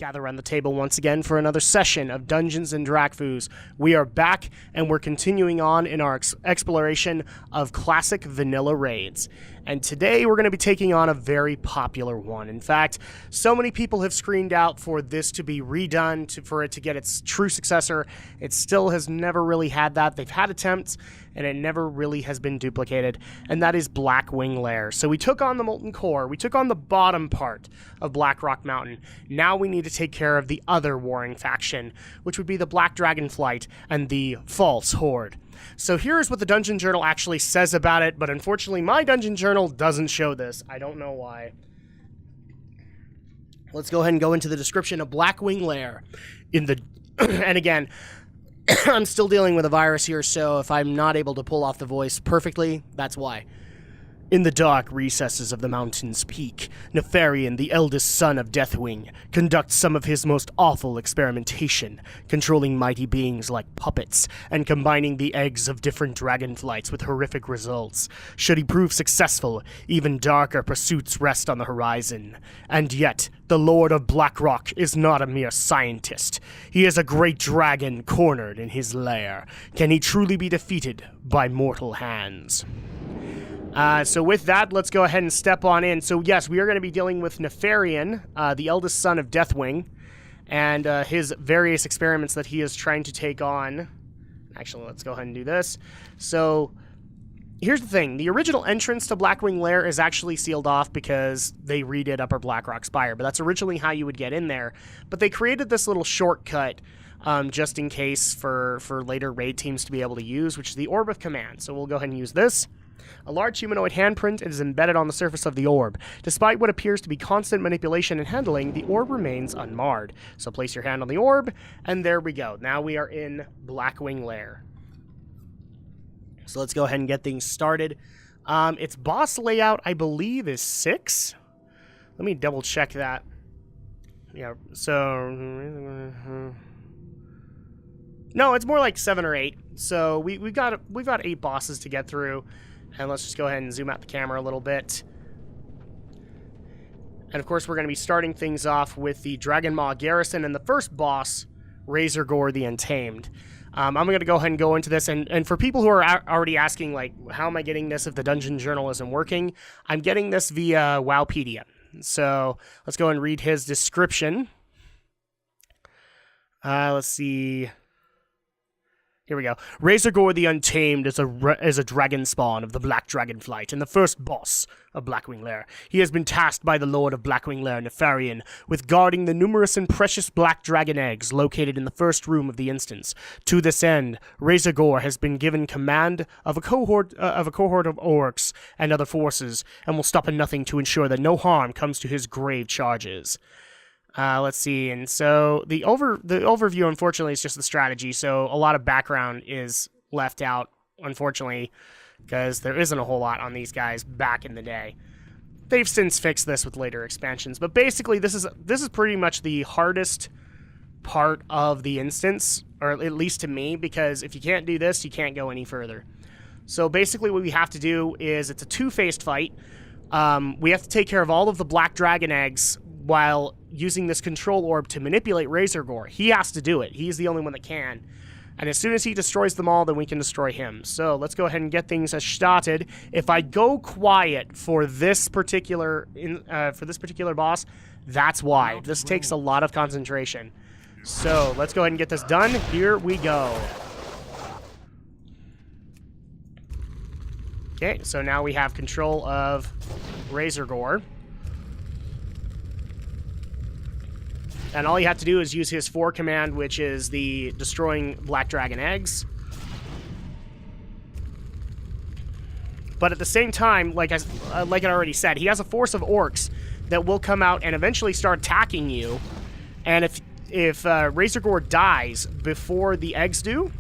Gather around the table once again for another session of Dungeons and Drakfus. We are back, and we're continuing on in our exploration of classic vanilla raids. And today we're going to be taking on a very popular one. In fact, so many people have screamed out for this to be redone, for it to get its true successor. It still has never really had that. They've had attempts, and it never really has been duplicated, and that is Blackwing Lair. So we took on the Molten Core, we took on the bottom part of Blackrock Mountain. Now we need to take care of the other warring faction, which would be the Black Dragonflight and the False Horde. So here's what the Dungeon Journal actually says about it, but unfortunately my Dungeon Journal doesn't show this. I don't know why. Let's go ahead and go into the description of Blackwing Lair. And again, I'm still dealing with a virus here, so if I'm not able to pull off the voice perfectly, that's why. In the dark recesses of the mountain's peak, Nefarian, the eldest son of Deathwing, conducts some of his most awful experimentation, controlling mighty beings like puppets, and combining the eggs of different dragonflights with horrific results. Should he prove successful, even darker pursuits rest on the horizon. And yet, the Lord of Blackrock is not a mere scientist. He is a great dragon cornered in his lair. Can he truly be defeated by mortal hands? So with that, let's go ahead and step on in. So yes, we are going to be dealing with Nefarian, the eldest son of Deathwing, and his various experiments that he is trying to take on. Actually, let's go ahead and do this. So here's the thing. The original entrance to Blackwing Lair is actually sealed off because they redid Upper Blackrock Spire, but that's originally how you would get in there. But they created this little shortcut just in case for later raid teams to be able to use, which is the Orb of Command. So we'll go ahead and use this. A large humanoid handprint is embedded on the surface of the orb. Despite what appears to be constant manipulation and handling, the orb remains unmarred. So place your hand on the orb, and there we go. Now we are in Blackwing Lair. So let's go ahead and get things started. Its boss layout, I believe, is 6. Let me double check that. Yeah, so no, it's more like 7 or 8. So we've got 8 bosses to get through. And let's just go ahead and zoom out the camera a little bit. And of course, we're going to be starting things off with the Dragon Maw Garrison and the first boss, Razorgore the Untamed. I'm going to go ahead and go into this. And for people who are already asking, like, how am I getting this if the Dungeon Journal isn't working? I'm getting this via Wowpedia. So let's go and read his description. Let's see. Here we go. Razorgore the Untamed is a dragon spawn of the Black Dragonflight and the first boss of Blackwing Lair. He has been tasked by the Lord of Blackwing Lair, Nefarian, with guarding the numerous and precious black dragon eggs located in the first room of the instance. To this end, Razorgore has been given command of a cohort of orcs and other forces, and will stop at nothing to ensure that no harm comes to his grave charges. Let's see, and so the overview, unfortunately, is just the strategy, so a lot of background is left out, unfortunately, because there isn't a whole lot on these guys back in the day. They've since fixed this with later expansions, but basically this is pretty much the hardest part of the instance, or at least to me, because if you can't do this, you can't go any further. So basically what we have to do is, it's a two-faced fight. We have to take care of all of the black dragon eggs while using this control orb to manipulate Razorgore. He has to do it. He's the only one that can. And as soon as he destroys them all, then we can destroy him. So let's go ahead and get things started. If I go quiet for this particular boss, that's why. This takes a lot of concentration. So let's go ahead and get this done. Here we go. Okay, so now we have control of Razorgore. And all you have to do is use his 4 command, which is the destroying black dragon eggs. But at the same time, like I already said, he has a force of orcs that will come out and eventually start attacking you. And if Razorgore dies before the eggs do,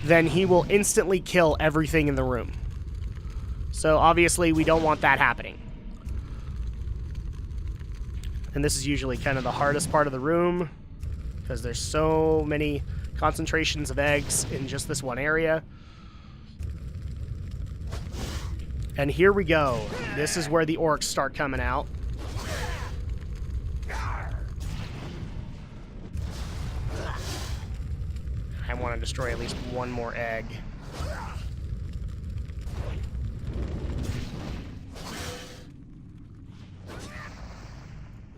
then he will instantly kill everything in the room. So obviously we don't want that happening. And this is usually kind of the hardest part of the room, because there's so many concentrations of eggs in just this one area. And here we go. This is where the orcs start coming out. want to destroy at least one more egg.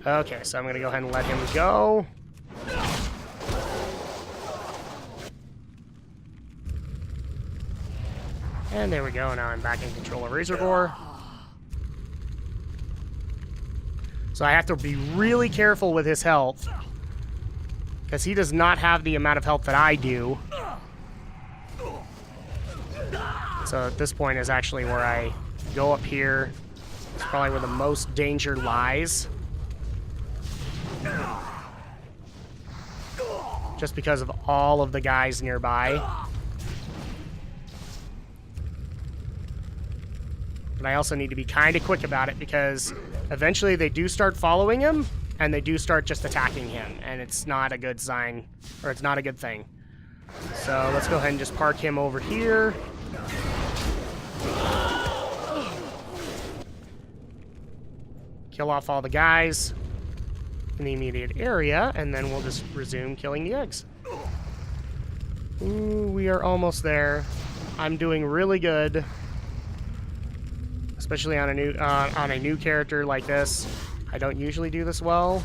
Okay, so I'm going to go ahead and let him go. And there we go. Now I'm back in control of Razorgore. So I have to be really careful with his health, because he does not have the amount of health that I do. So at this point is actually where I go up here. It's probably where the most danger lies. Just because of all of the guys nearby. But I also need to be kind of quick about it, because eventually they do start following him, and they do start just attacking him, and it's not a good sign, or it's not a good thing. So let's go ahead and just park him over here. Kill off all the guys in the immediate area, and then we'll just resume killing the eggs. Ooh, we are almost there. I'm doing really good, especially on a new character like this. I don't usually do this well.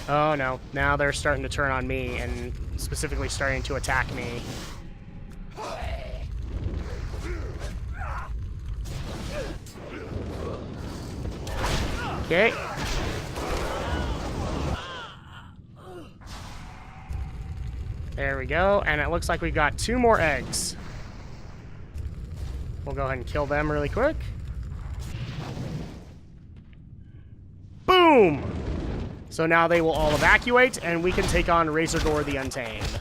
Oh no, now they're starting to turn on me, and specifically starting to attack me. Okay. There we go, and it looks like we've got 2 more eggs. We'll go ahead and kill them really quick. Boom! So now they will all evacuate, and we can take on Razorgore the Untamed.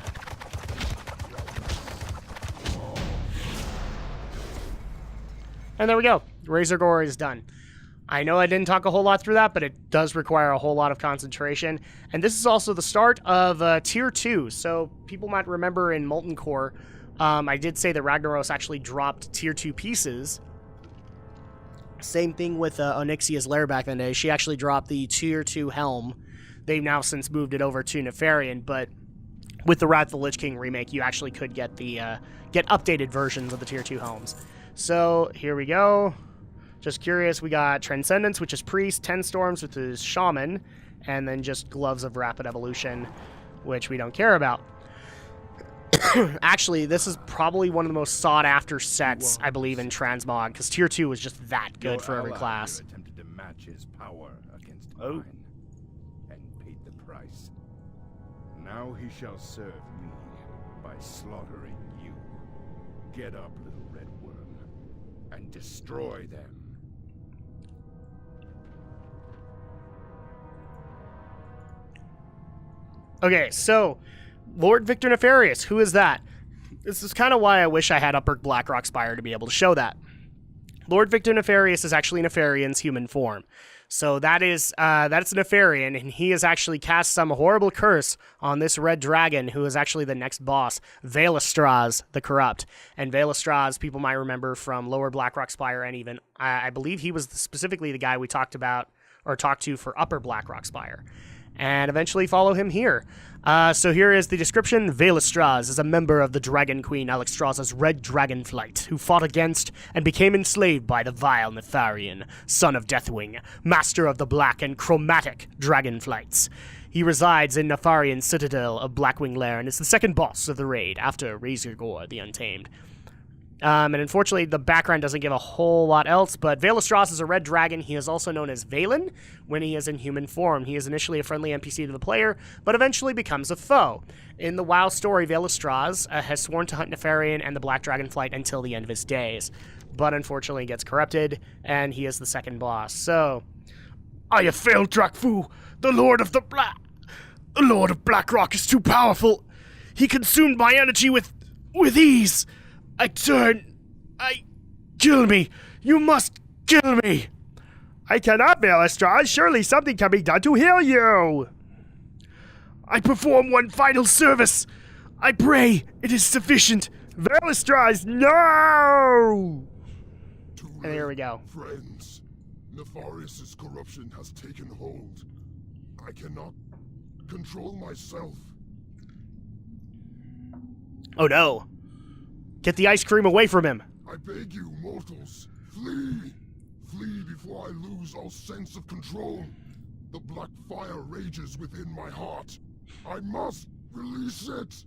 And there we go. Razorgore is done. I know I didn't talk a whole lot through that, but it does require a whole lot of concentration. And this is also the start of Tier 2. So people might remember in Molten Core, I did say that Ragnaros actually dropped Tier 2 pieces. Same thing with Onyxia's Lair back in the day. She actually dropped the Tier 2 helm. They've now since moved it over to Nefarian, but with the Wrath of the Lich King remake, you actually could get the get updated versions of the Tier 2 helms. So here we go. Just curious, we got Transcendence, which is Priest, 10 Storms, which is Shaman, and then just Gloves of Rapid Evolution, which we don't care about. Actually, this is probably one of the most sought-after sets, I believe, in Transmog, because Tier 2 was just that good for every class. Attempted to match his power against mine, and paid the price. Now he shall serve me by slaughtering you. Get up, little red worm, and destroy them. Okay, so Lord Victor Nefarious, who is that? This is kind of why I wish I had Upper Blackrock Spire to be able to show that. Lord Victor Nefarious is actually Nefarian's human form. So that's Nefarian, and he has actually cast some horrible curse on this red dragon, who is actually the next boss, Valestraz the Corrupt. And Valestraz, people might remember from Lower Blackrock Spire, and even, I believe he was specifically the guy we talked to for Upper Blackrock Spire. And eventually follow him here. So here is the description. Valestraz is a member of the Dragon Queen Alexstrasza's Red Dragon Flight, who fought against and became enslaved by the vile Nefarian, son of Deathwing, master of the Black and Chromatic Dragon Flights. He resides in Nefarian's citadel of Blackwing Lair and is the second boss of the raid after Razorgore the Untamed. And unfortunately, the background doesn't give a whole lot else, but Valestraz is a red dragon. He is also known as Valen when he is in human form. He is initially a friendly NPC to the player, but eventually becomes a foe. In the WoW story, Valestraz has sworn to hunt Nefarian and the Black Dragon Flight until the end of his days, but unfortunately gets corrupted, and he is the second boss. So, I have failed, Drakfu. The Lord of Blackrock is too powerful. He consumed my energy with ease. Kill me! You must kill me! I cannot, Valestraz. Surely something can be done to heal you! I perform one final service. I pray it is sufficient. Valestraz, no! And here we go. Friends, Nefarious' corruption has taken hold. I cannot control myself. Oh no. Get the ice cream away from him. I beg you, mortals, flee! Flee before I lose all sense of control. The black fire rages within my heart. I must release it!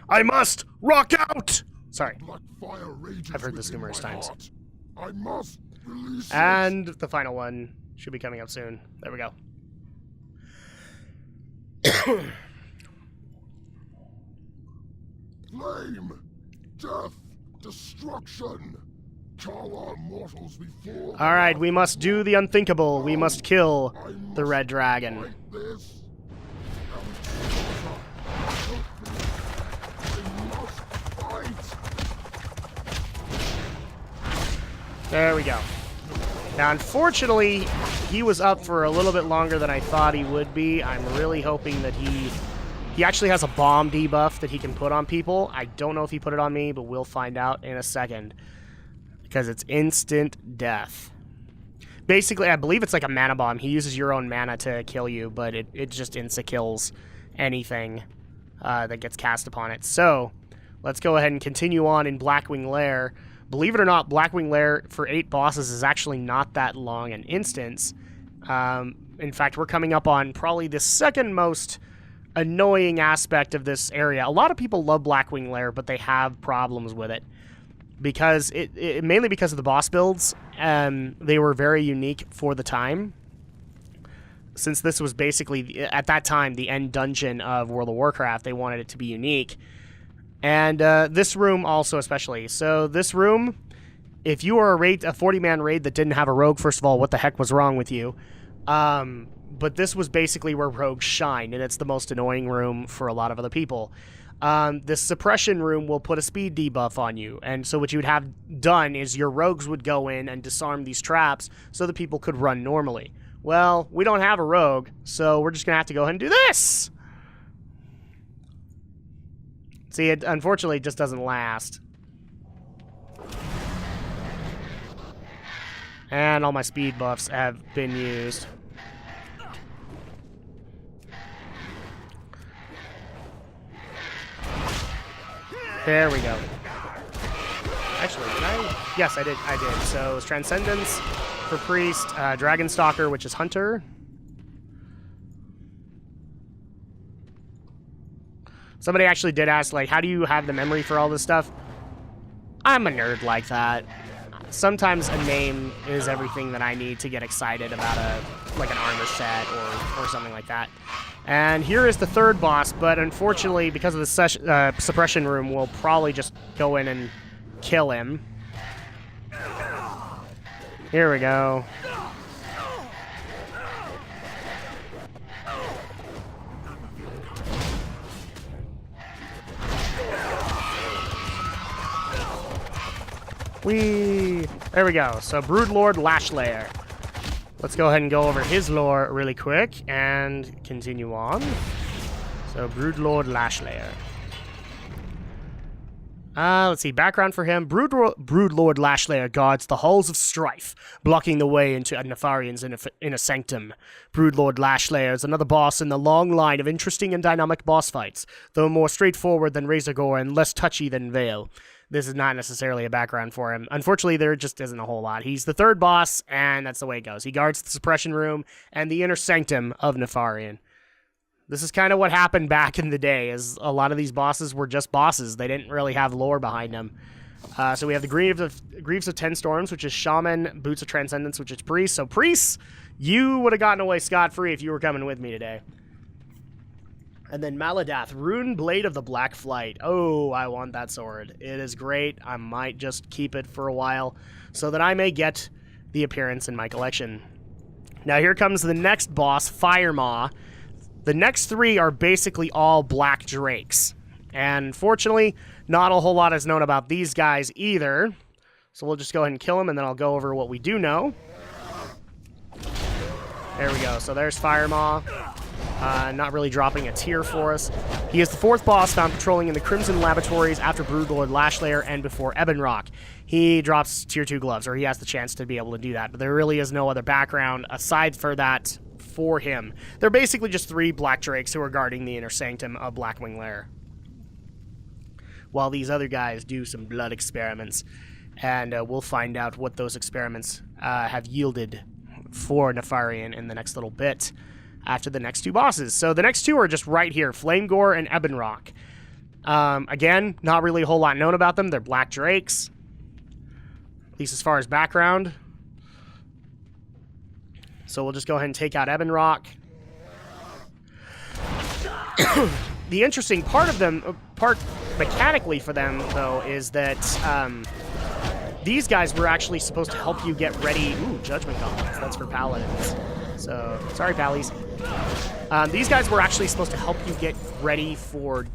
I must rock out! Sorry. Black fire rages I've heard this within numerous my times. heart. I must release it! And the final one should be coming up soon. There we go. Flame! Death! Destruction! Call our mortals before... Alright, we must do the unthinkable. We must kill the red dragon. Fight this. There we go. Now, unfortunately, he was up for a little bit longer than I thought he would be. I'm really hoping that he actually has a bomb debuff that he can put on people. I don't know if he put it on me, but we'll find out in a second. Because it's instant death. Basically, I believe it's like a mana bomb. He uses your own mana to kill you, but it just insta-kills anything that gets cast upon it. So, let's go ahead and continue on in Blackwing Lair. Believe it or not, Blackwing Lair for 8 bosses is actually not that long an instance. In fact, we're coming up on probably the second most annoying aspect of this area. A lot of people love Blackwing Lair, but they have problems with it. Because mainly because of the boss builds. They were very unique for the time. Since this was basically, at that time, the end dungeon of World of Warcraft, they wanted it to be unique. And this room also especially. So this room, if you were a 40-man raid that didn't have a rogue, first of all, what the heck was wrong with you? But this was basically where rogues shine, and it's the most annoying room for a lot of other people. This suppression room will put a speed debuff on you, and so what you would have done is your rogues would go in and disarm these traps so that people could run normally. Well, we don't have a rogue, so we're just going to have to go ahead and do this! See, it unfortunately just doesn't last. And all my speed buffs have been used. There we go. Actually, did I? Yes, I did. So it's Transcendence for Priest, Dragon Stalker, which is Hunter. Somebody actually did ask, like, how do you have the memory for all this stuff? I'm a nerd like that. Sometimes a name is everything that I need to get excited about an armor set or something like that. And here is the third boss, but unfortunately, because of the suppression room, we'll probably just go in and kill him. Here we go. There we go. So, Broodlord Lashlair. Let's go ahead and go over his lore really quick and continue on. So, Broodlord Lashlair. Let's see. Background for him. Broodlord Lashlair guards the halls of strife, blocking the way into Nefarian's inner sanctum. Broodlord Lashlair is another boss in the long line of interesting and dynamic boss fights, though more straightforward than Razorgore and less touchy than Veil. This is not necessarily a background for him. Unfortunately, there just isn't a whole lot. He's the third boss, and that's the way it goes. He guards the suppression room and the inner sanctum of Nefarian. This is kind of what happened back in the day, is a lot of these bosses were just bosses. They didn't really have lore behind them. So we have the Greaves of Ten Storms, which is Shaman, Boots of Transcendence, which is Priest. So Priest, you would have gotten away scot-free if you were coming with me today. And then Maladath, Rune Blade of the Black Flight. Oh, I want that sword. It is great. I might just keep it for a while so that I may get the appearance in my collection. Now here comes the next boss, Firemaw. The next three are basically all black drakes. And fortunately, not a whole lot is known about these guys either. So we'll just go ahead and kill them, and then I'll go over what we do know. There we go. So there's Firemaw. Not really dropping a tier for us. He is the 4th boss found patrolling in the Crimson Laboratories after Broodlord Lash Lair and before Ebonrock. He drops tier 2 gloves, or he has the chance to be able to do that, but there really is no other background aside for that for him. They're basically just 3 Black Drakes who are guarding the inner sanctum of Blackwing Lair, while these other guys do some blood experiments, and we'll find out what those experiments have yielded for Nefarian in the next little bit after the next 2 bosses. So the next 2 are just right here, Flamegore and Ebonrock. Again, not really a whole lot known about them. They're Black Drakes, at least as far as background. So we'll just go ahead and take out Ebonrock. The interesting part of them, mechanically for them, though, is that these guys were actually supposed to help you get ready. Ooh, Judgment Gauntlets. That's for Paladins. So, sorry, Pallies. These guys were actually supposed to help you get ready for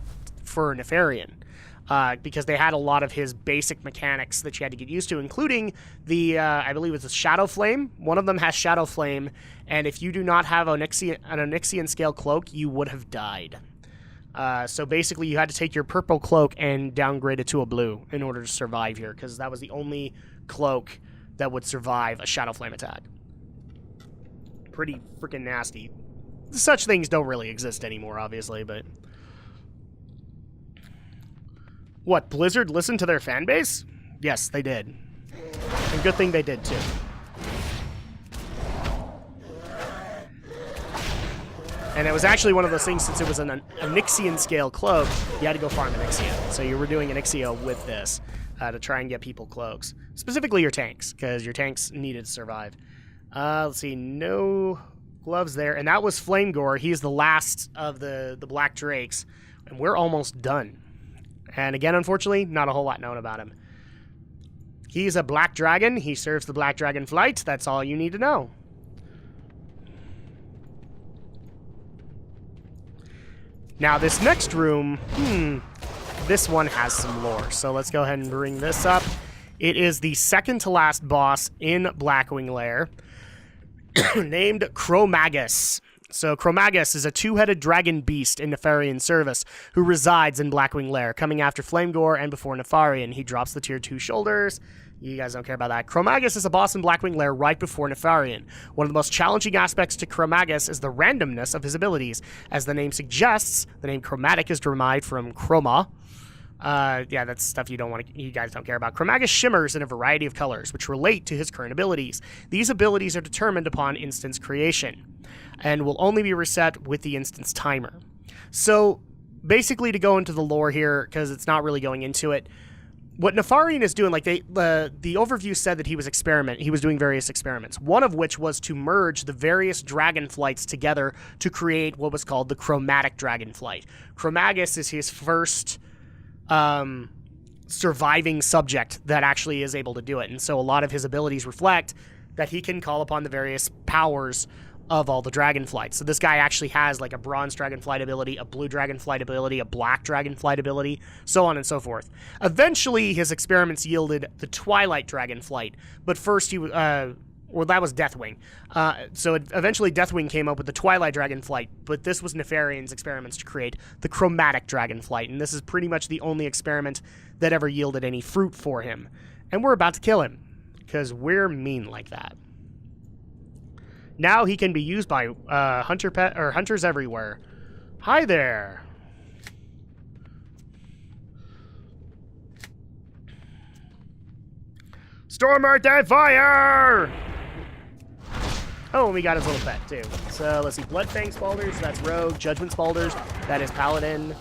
Nefarian. Because they had a lot of his basic mechanics that you had to get used to, including the, I believe it's a Shadow Flame. One of them has Shadow Flame, and if you do not have an Onyxian Scale Cloak, you would have died. So basically, you had to take your purple cloak and downgrade it to a blue in order to survive here, because that was the only cloak that would survive a Shadow Flame attack. Pretty freaking nasty. Such things don't really exist anymore, obviously, but... What, Blizzard listened to their fan base? Yes, they did. And good thing they did, too. And it was actually one of those things, since it was an Onyxian scale cloak, you had to go farm Onyxia. So you were doing Onyxia with this to try and get people cloaks. Specifically your tanks, because your tanks needed to survive. Let's see, no gloves there. And that was Flamegore. He's the last of the Black Drakes. And we're almost done. And again, unfortunately, not a whole lot known about him. He's a Black Dragon. He serves the Black Dragon Flight. That's all you need to know. Now, this next room, this one has some lore. So let's go ahead and bring this up. It is the second to last boss in Blackwing Lair, named Chromagus. So Chromagus is a 2-headed dragon beast in Nefarian service who resides in Blackwing Lair, coming after Flamegore and before Nefarian. He drops the tier 2 shoulders. You guys don't care about that. Chromagus is a boss in Blackwing Lair right before Nefarian. One of the most challenging aspects to Chromagus is the randomness of his abilities. As the name suggests, the name chromatic is derived from chroma. Yeah, that's stuff you guys don't care about. Chromagus shimmers in a variety of colors, which relate to his current abilities. These abilities are determined upon instance creation, and will only be reset with the instance timer. So, basically, to go into the lore here, because it's not really going into it, what Nefarian is doing, like the overview said that he was doing various experiments, one of which was to merge the various dragon flights together to create what was called the chromatic dragon flight. Chromagus is his first surviving subject that actually is able to do it, and so a lot of his abilities reflect that he can call upon the various powers of all the dragon flights. So this guy actually has like a bronze dragon flight ability, a blue dragon flight ability, a black dragon flight ability, so on and so forth. Eventually, his experiments yielded the Twilight dragon flight, but first he well, that was Deathwing. Eventually Deathwing came up with the Twilight dragon flight, but this was Nefarian's experiments to create the chromatic dragon flight, and this is pretty much the only experiment that ever yielded any fruit for him. And we're about to kill him, because we're mean like that. Now he can be used by hunters everywhere. Hi there. Storm Earth and Fire! Oh, and we got his little pet, too. So, let's see. Bloodfang Spalders, that's Rogue. Judgment Spalders, that is Paladin.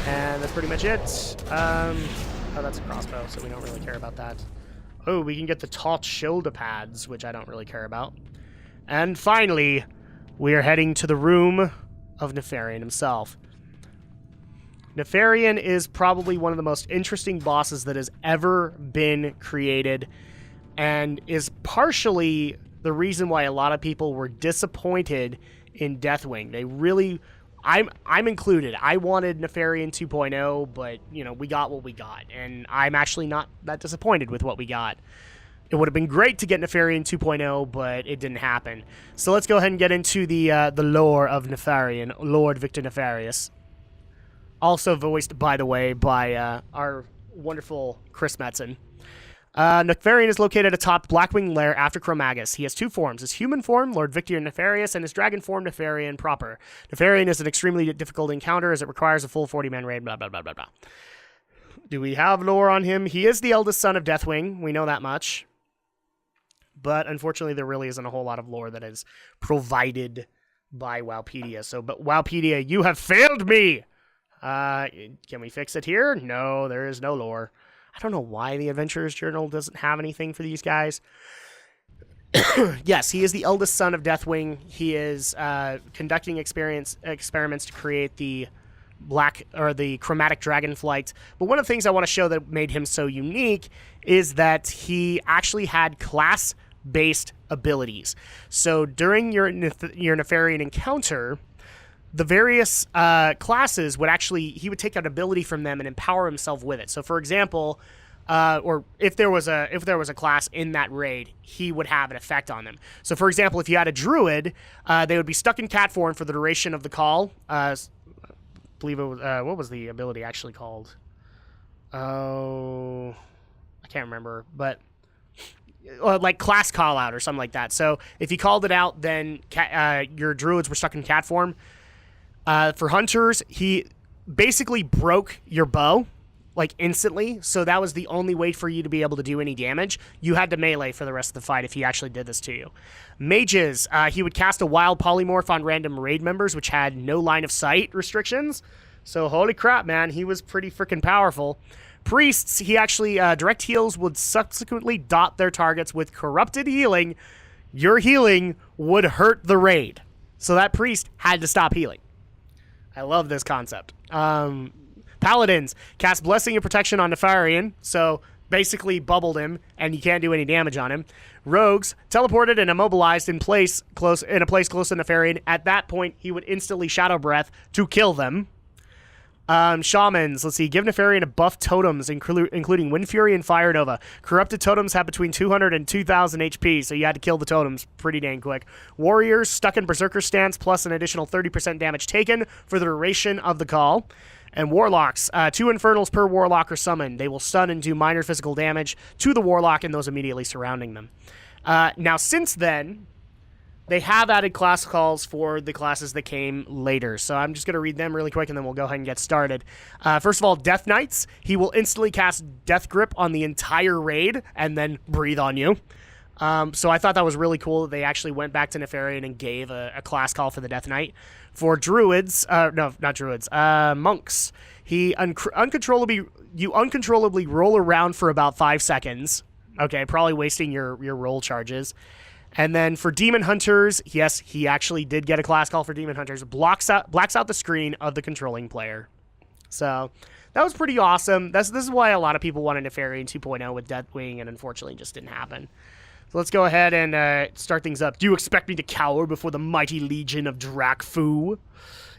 And that's pretty much it. Oh, that's a crossbow, so we don't really care about that. Oh, we can get the taut shoulder pads, which I don't really care about. And finally, we are heading to the room of Nefarian himself. Nefarian is probably one of the most interesting bosses that has ever been created, and is partially the reason why a lot of people were disappointed in Deathwing. They really, I'm included. I wanted Nefarian 2.0, but, you know, we got what we got, and I'm actually not that disappointed with what we got. It would have been great to get Nefarian 2.0, but it didn't happen. So let's go ahead and get into the lore of Nefarian, Lord Victor Nefarious. Also voiced, by the way, by our wonderful Chris Metzen. Nefarian is located atop Blackwing Lair after Chromagus. He has two forms, his human form, Lord Victor Nefarious, and his dragon form, Nefarian proper. Nefarian is an extremely difficult encounter as it requires a full 40-man raid, blah, blah, blah, blah, blah. Do we have lore on him? He is the eldest son of Deathwing. We know that much. But unfortunately, there really isn't a whole lot of lore that is provided by Wowpedia. So, but Wowpedia, you have failed me! Can we fix it here? No, there is no lore. I don't know why the Adventurer's Journal doesn't have anything for these guys. Yes, he is the eldest son of Deathwing. He is conducting experiments to create the the chromatic dragonflight. But one of the things I want to show that made him so unique is that he actually had class-based abilities. So during your Nefarian encounter, the various classes would he would take an ability from them and empower himself with it. So for example, or if there was a class in that raid, he would have an effect on them. So for example, if you had a druid, they would be stuck in cat form for the duration of the call. I believe it was, what was the ability actually called? Oh, I can't remember, but like class call out or something like that. So if you called it out, then your druids were stuck in cat form. For hunters, he basically broke your bow, like instantly. So that was the only way for you to be able to do any damage. You had to melee for the rest of the fight if he actually did this to you. Mages, he would cast a wild polymorph on random raid members, which had no line of sight restrictions. So holy crap, man, he was pretty freaking powerful. Priests, he actually, direct heals would subsequently dot their targets with corrupted healing. Your healing would hurt the raid. So that priest had to stop healing. I love this concept. Paladins cast Blessing and Protection on Nefarian, so basically bubbled him, and you can't do any damage on him. Rogues teleported and immobilized in a place close to Nefarian. At that point, he would instantly Shadow Breath to kill them. Shamans, let's see, give Nefarian buff totems, including Wind Fury and Fire Nova. Corrupted totems have between 200 and 2,000 HP, so you had to kill the totems pretty dang quick. Warriors, stuck in Berserker stance, plus an additional 30% damage taken for the duration of the call. And Warlocks, 2 Infernals per Warlock are summoned. They will stun and do minor physical damage to the Warlock and those immediately surrounding them. Now, since then, they have added class calls for the classes that came later. So I'm just going to read them really quick, and then we'll go ahead and get started. First of all, Death Knights. He will instantly cast Death Grip on the entire raid and then breathe on you. So I thought that was really cool that they actually went back to Nefarian and gave a class call for the Death Knight. For druids, no, not druids, monks, you uncontrollably roll around for about 5 seconds. Okay, probably wasting your roll charges. And then for Demon Hunters, yes, he actually did get a class call for Demon Hunters. Blacks out the screen of the controlling player. So that was pretty awesome. This is why a lot of people wanted Nefarian 2.0 with Deathwing, and unfortunately just didn't happen. So let's go ahead and start things up. Do you expect me to cower before the mighty legion of Drakfu?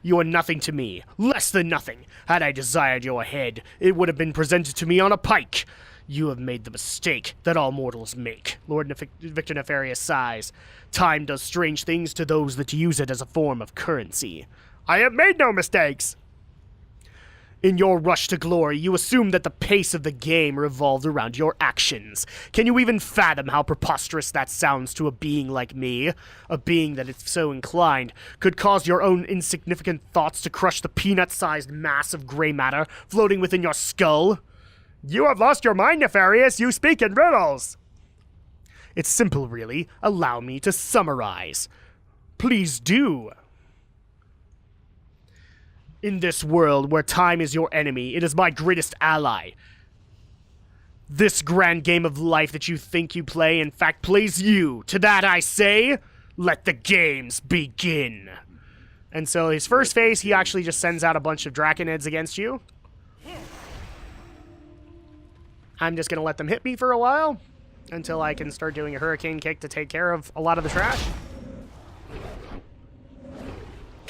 You are nothing to me, less than nothing. Had I desired your head, it would have been presented to me on a pike. You have made the mistake that all mortals make. Lord Victor Nefarious sighs. Time does strange things to those that use it as a form of currency. I have made no mistakes. In your rush to glory, you assumed that the pace of the game revolved around your actions. Can you even fathom how preposterous that sounds to a being like me? A being that, if so inclined, could cause your own insignificant thoughts to crush the peanut-sized mass of gray matter floating within your skull? You have lost your mind, Nefarious. You speak in riddles. It's simple, really. Allow me to summarize. Please do. In this world where time is your enemy, it is my greatest ally. This grand game of life that you think you play, in fact, plays you. To that I say, let the games begin. And so his first phase, he actually just sends out a bunch of Draconids against you. I'm just going to let them hit me for a while until I can start doing a hurricane kick to take care of a lot of the trash.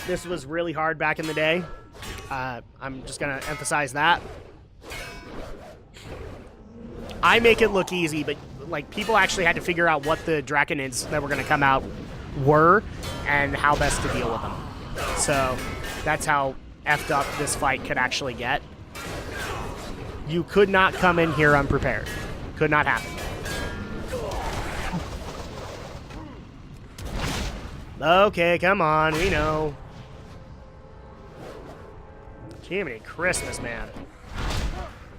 This was really hard back in the day. I'm just going to emphasize that. I make it look easy, but like, people actually had to figure out what the Draconids that were going to come out were and how best to deal with them. So that's how effed up this fight could actually get. You could not come in here unprepared. Could not happen. Okay, come on, we know. Jiminy Christmas, man.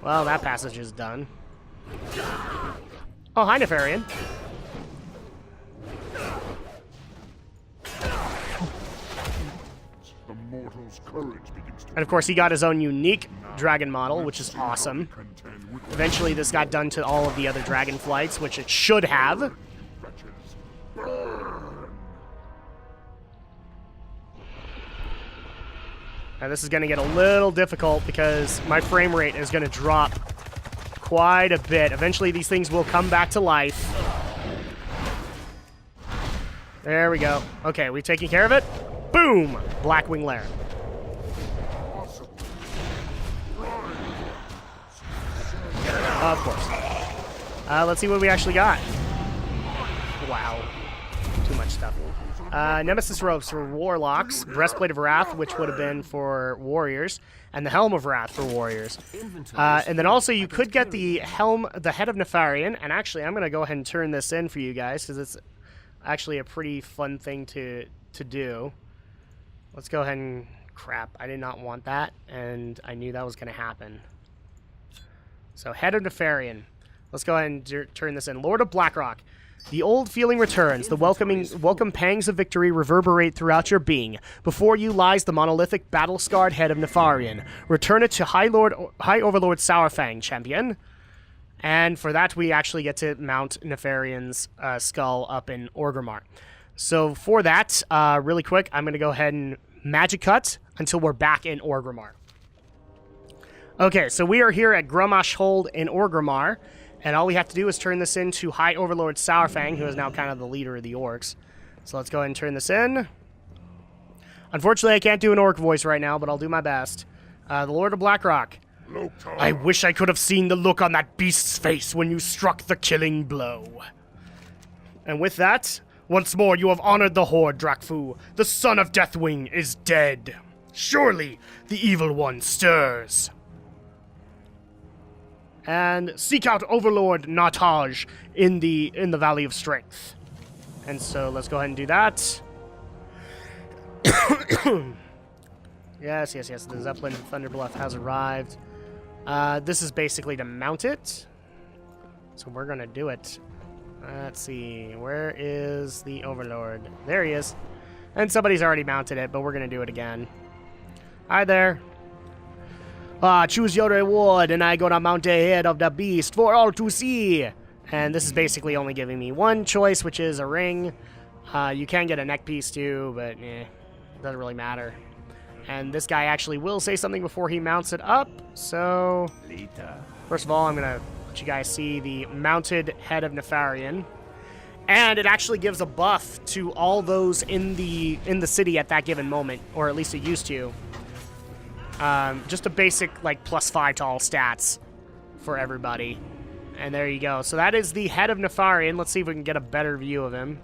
Well, that passage is done. Oh, hi, Nefarian. The mortal's courage begins to And of course, he got his own unique dragon model, which is awesome. contend with Eventually, this got done to all of the other dragon flights, which it should have. wretches. Burn! Now, this is going to get a little difficult because my frame rate is going to drop quite a bit. Eventually, these things will come back to life. There we go. Okay, we've taken care of it. Boom! Blackwing Lair. Of course. Let's see what we actually got. Wow. Too much stuff. Nemesis robes for warlocks, breastplate of wrath, which would have been for warriors, and the helm of wrath for warriors. And then also you could get the head of Nefarian, and actually I'm going to go ahead and turn this in for you guys because it's actually a pretty fun thing to do. Let's go ahead and crap. I did not want that, and I knew that was going to happen. So head of Nefarian. Let's go ahead and turn this in. Lord of Blackrock. The old feeling returns. The welcome pangs of victory reverberate throughout your being. Before you lies the monolithic, battle-scarred head of Nefarian. Return it to High Overlord Sourfang, champion. And for that, we actually get to mount Nefarian's skull up in Orgrimmar. So for that, really quick, I'm going to go ahead and magic cut until we're back in Orgrimmar. Okay, so we are here at Grummash Hold in Orgrimmar. And all we have to do is turn this into High Overlord Sourfang, who is now kind of the leader of the orcs. So let's go ahead and turn this in. Unfortunately, I can't do an orc voice right now, but I'll do my best. The Lord of Blackrock. I wish I could have seen the look on that beast's face when you struck the killing blow. And with that, once more you have honored the Horde, Drakfu. The son of Deathwing is dead. Surely the evil one stirs. And seek out Overlord Nataj in the Valley of Strength. And so let's go ahead and do that. Yes. The Zeppelin Thunderbluff has arrived. This is basically to mount it. So we're going to do it. Let's see. Where is the Overlord? There he is. And somebody's already mounted it, but we're going to do it again. Hi there. Choose your reward, and I gonna mount a head of the beast for all to see. And this is basically only giving me one choice, which is a ring. You can get a neck piece too, but doesn't really matter. And this guy actually will say something before he mounts it up. So, first of all, I'm gonna let you guys see the mounted head of Nefarian. And it actually gives a buff to all those in the city at that given moment, or at least it used to. Just a basic, like, +5 to all stats for everybody. And there you go. So that is the head of Nefarian. Let's see if we can get a better view of him.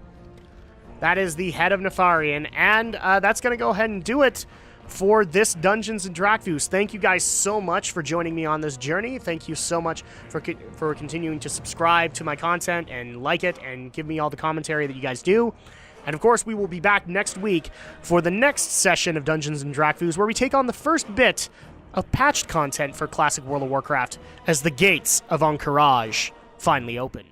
That is the head of Nefarian. And that's going to go ahead and do it for this Dungeons & Drakfus. Thank you guys so much for joining me on this journey. Thank you so much for continuing to subscribe to my content and like it and give me all the commentary that you guys do. And of course, we will be back next week for the next session of Dungeons & Drakfus, where we take on the first bit of patched content for Classic World of Warcraft as the gates of Ahn'Qiraj finally open.